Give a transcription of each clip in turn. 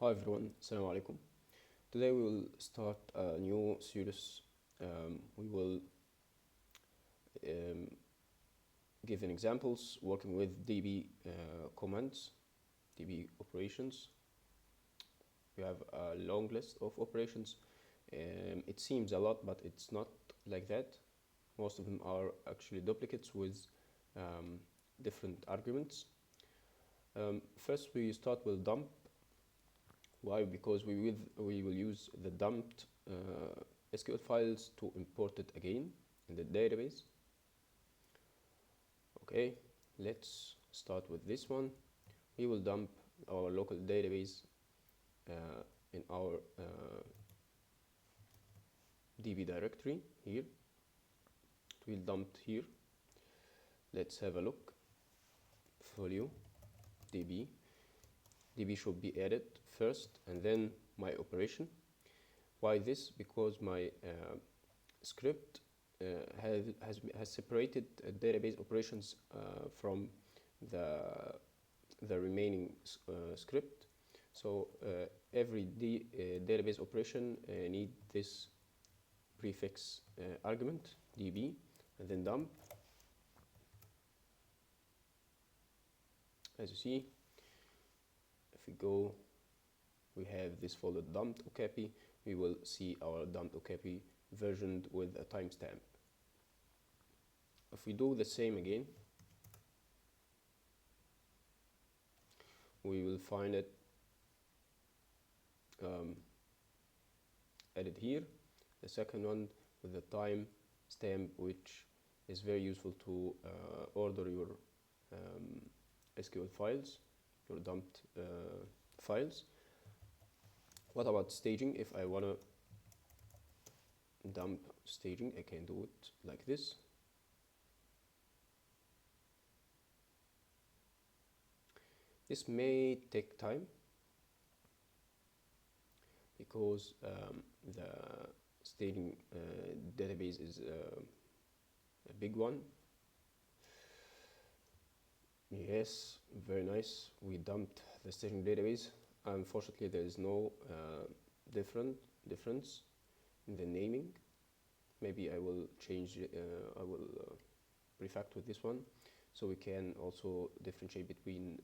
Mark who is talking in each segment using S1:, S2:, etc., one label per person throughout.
S1: Hi everyone, Assalamu alaikum. Today we will start a new series. We will um, give an examples working with DB commands, DB operations. We have a long list of operations. It seems a lot, but it's not like that. Most of them are actually duplicates with different arguments. First, we start with dump. Why? Because we will use the dumped SQL files to import it again in the database. Okay, let's start with this one. We will dump our local database in our DB directory here. It will dump here. Let's have a look. Folio DB. DB should be added first and then my operation. Why this? Because my script has separated database operations from the remaining script. So every database operation need this prefix argument db and then dump. As you see, if we go, we have this folder dumped okapi. We will see our dumped okapi versioned with a timestamp. If we do the same again, we will find it added here. The second one with the time stamp, which is very useful to order your SQL files, your dumped files. What about staging? If I want to dump staging, I can do it like this. This may take time because the staging database is a big one. Yes, very nice. We dumped the staging database. Unfortunately, there is no difference in the naming. Maybe I will change. I will refactor this one, so we can also differentiate between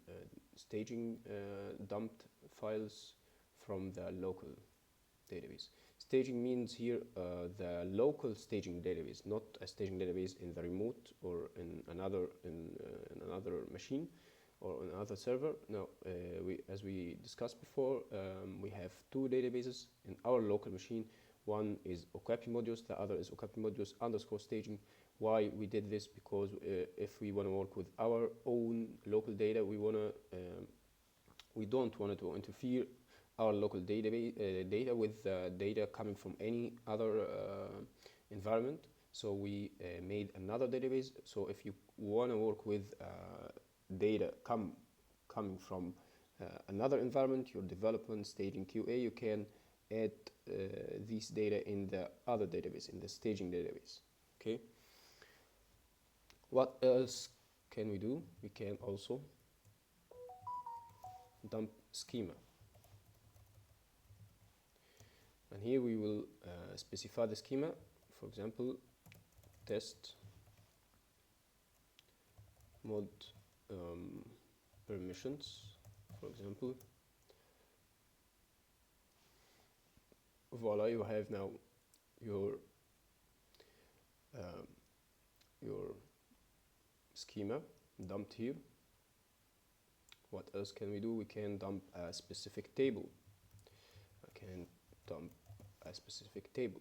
S1: staging dumped files from the local database. Staging means here the local staging database, not a staging database in the remote or in another machine or on another server. Now, as we discussed before, we have two databases in our local machine. One is okapi modules, the other is okapi modules underscore staging. Why we did this? Because if we want to work with our own local data, we don't want to interfere our local database data with data coming from any other environment. So we made another database. So if you want to work with data coming from another environment, your development, staging, QA, you can add these data in the other database, in the staging database. Okay. What else can we do? We can also dump schema. And here we will specify the schema. For example, test mod permissions, for example. Voila, you have now your schema dumped here. What else can we do? We can dump a specific table. I can dump a specific table,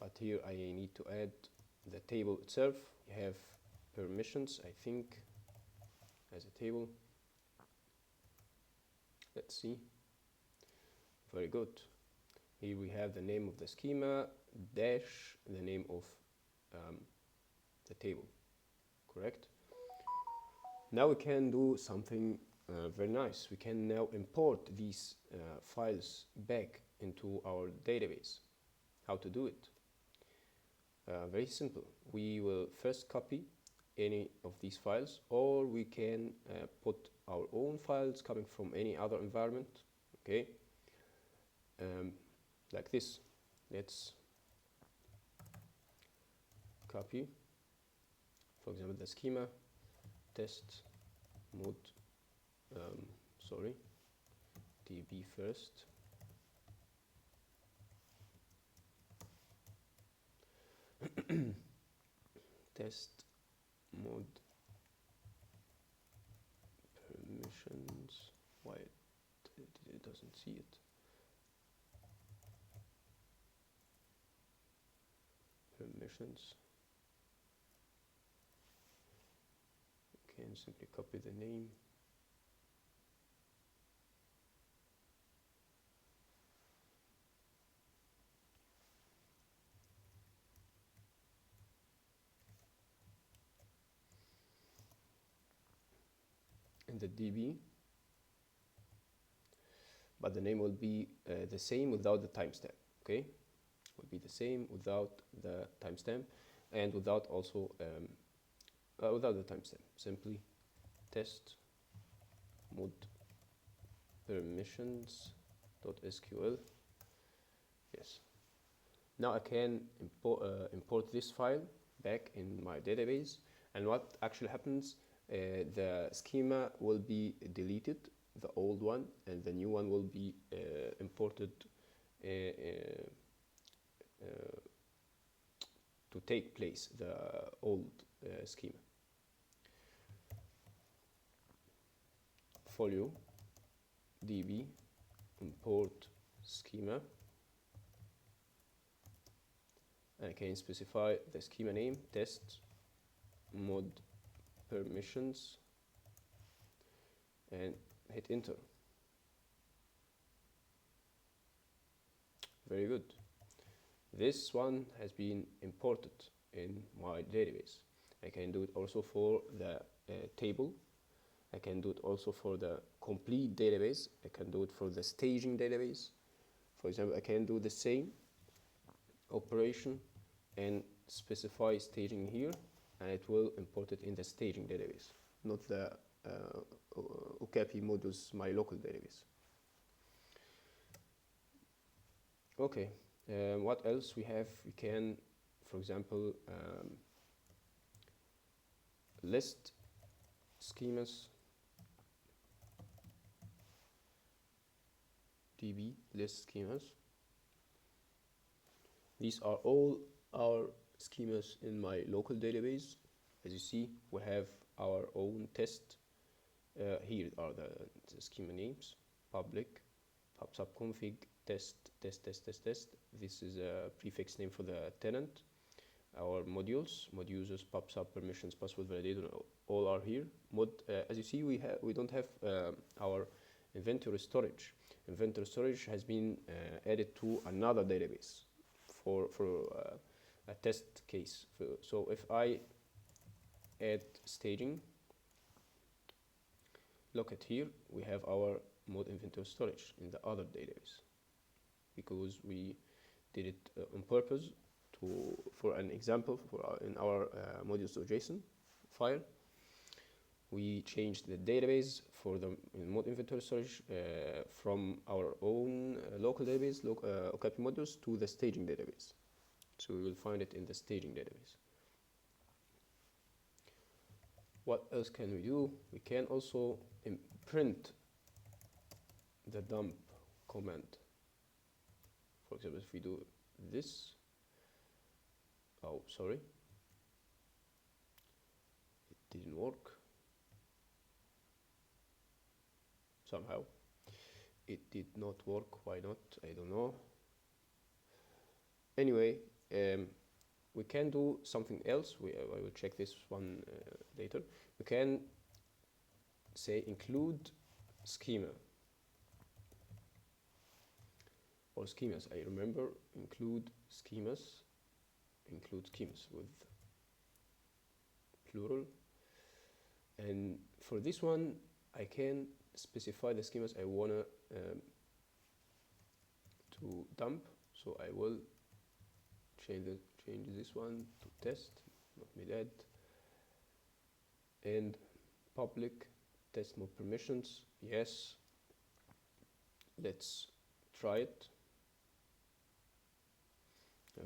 S1: but here I need to add the table itself. You have permissions, I think, as a table. Let's see. Very good. Here we have the name of the schema dash the name of the table. Correct? Now we can do something very nice. We can now import these files back into our database. How to do it? Very simple. We will first copy any of these files, or we can put our own files coming from any other environment. Okay, like this. Let's copy, for example, the schema test mode, sorry, db first, test mode permissions. Why it doesn't see it? Permissions. You can simply copy the name. In the DB, but the name will be the same without the timestamp. Okay, will be the same without the timestamp, and without also without the timestamp. Simply test mode permissions .sql. Yes. Now I can import this file back in my database, and what actually happens, the schema will be deleted, the old one, and the new one will be imported to take place, the old schema. Folio db import schema, and I can specify the schema name, test mode permissions, and hit enter. Very good. This one has been imported in my database. I can do it also for the table. I can do it also for the complete database. I can do it for the staging database. For example, I can do the same operation and specify staging here, and it will import it in the staging database, not the Okapi modules, my local database. Okay, what else we have? We can, for example, list schemas, db list schemas. These are all our schemas in my local database. As you see, we have our own test. Here are the schema names: public, pub/sub/config, test. This is a prefix name for the tenant. Our modules, mod users, pub/sub, permissions, password validator, all are here. As you see, we don't have our inventory storage. Inventory storage has been added to another database for a test case. So if I add staging, look at here, we have our mod inventory storage in the other database, because we did it on purpose for an example in our modules.json file. We changed the database for the mod inventory storage from our own local database, Okapi modules, to the staging database. So we will find it in the staging database. What else can we do? We can also print the dump command. For example, if we do this, oh, sorry, it didn't work. Somehow it did not work. Why not? I don't know. Anyway, we can do something else. I will check this one later. We can say include schema or schemas. I remember include schemas with plural. And for this one, I can specify the schemas I wanna to dump. So I will change this one to test, not mid-add, and public test mode permissions, yes. Let's try it.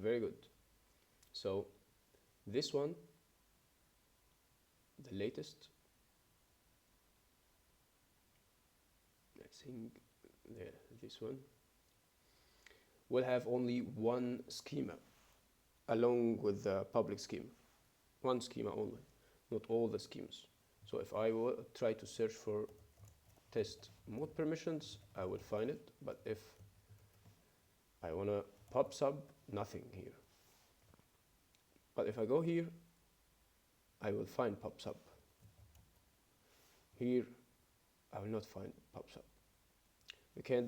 S1: Very good. So this one, the latest, I think this one will have only one schema along with the public schema. One schema only, not all the schemas. So if I will try to search for test mode permissions, I will find it. But if I want to pub sub, nothing here. But if I go here, I will find pub sub. Here, I will not find pub sub. We can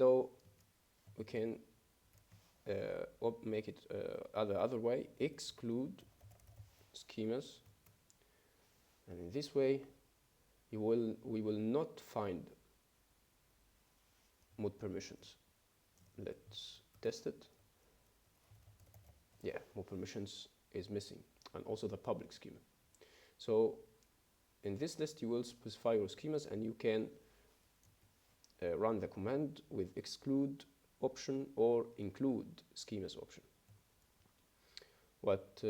S1: make it the other way, exclude schemas, and in this way we will not find mode permissions. Let's test it. Yeah, mode permissions is missing, and also the public schema. So in this list you will specify your schemas, and you can run the command with exclude option or include schemas option. What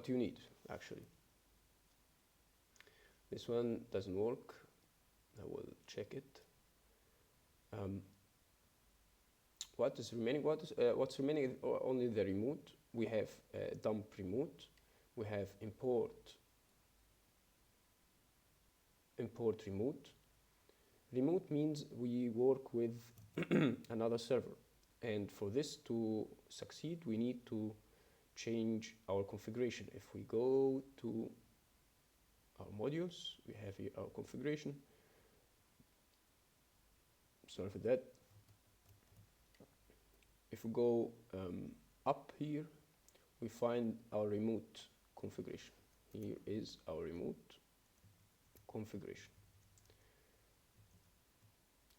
S1: you need actually. This one doesn't work. I will check it. What is remaining? What's remaining is only the remote. We have dump remote. We have import remote. Remote means we work with another server, and for this to succeed we need to change our configuration. If we go to our modules, we have here our configuration. Sorry for that. If we go up here, we find our remote configuration. Here is our remote configuration.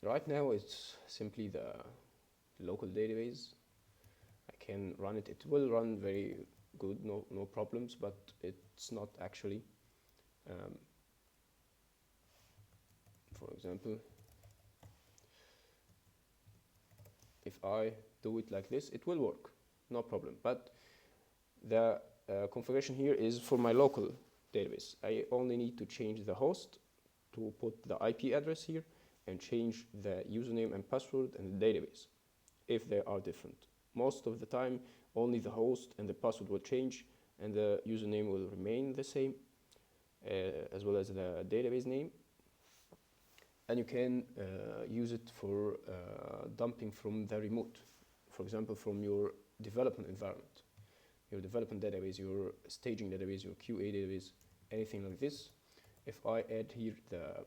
S1: Right now it's simply the local database. I can run it. It will run very good, no problems, but it's not actually. For example, if I do it like this, it will work, no problem. But the configuration here is for my local database. I only need to change the host, to put the IP address here, and change the username and password and the database if they are different. Most of the time only the host and the password will change, and the username will remain the same, as well as the database name. And you can use it for dumping from the remote, for example from your development environment, your development database, your staging database, your QA database, anything like this. If I add here the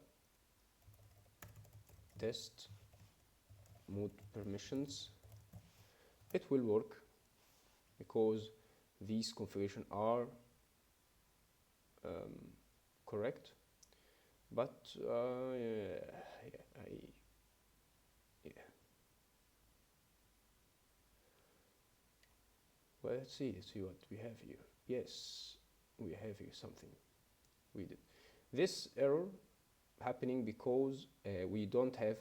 S1: test mode permissions, it will work because these configurations are correct. But well, let's see what we have here. Yes, we have here something. We did this error happening because we don't have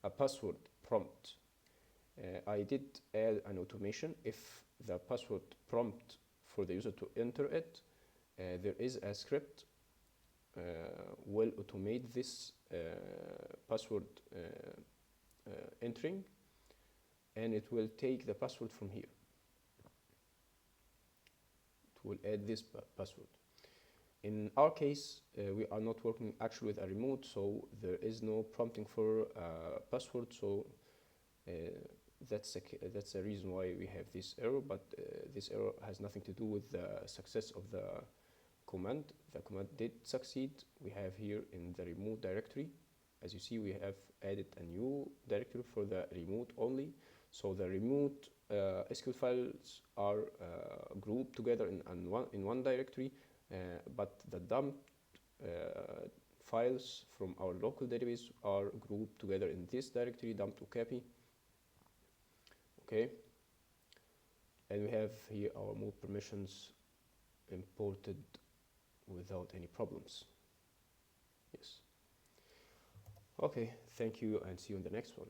S1: a password prompt. I did add an automation. If the password prompt for the user to enter it, there is a script will automate this password entering, and it will take the password from here. It will add this password. In our case, we are not working actually with a remote, so there is no prompting for password. So that's the reason why we have this error. But this error has nothing to do with the success of the command. The command did succeed. We have here in the remote directory, as you see, we have added a new directory for the remote only. So the remote SQL files are grouped together in one directory. But the dumped files from our local database are grouped together in this directory, dump to copy. Okay, and we have here our mode permissions imported without any problems. Yes. Okay, thank you and see you in the next one.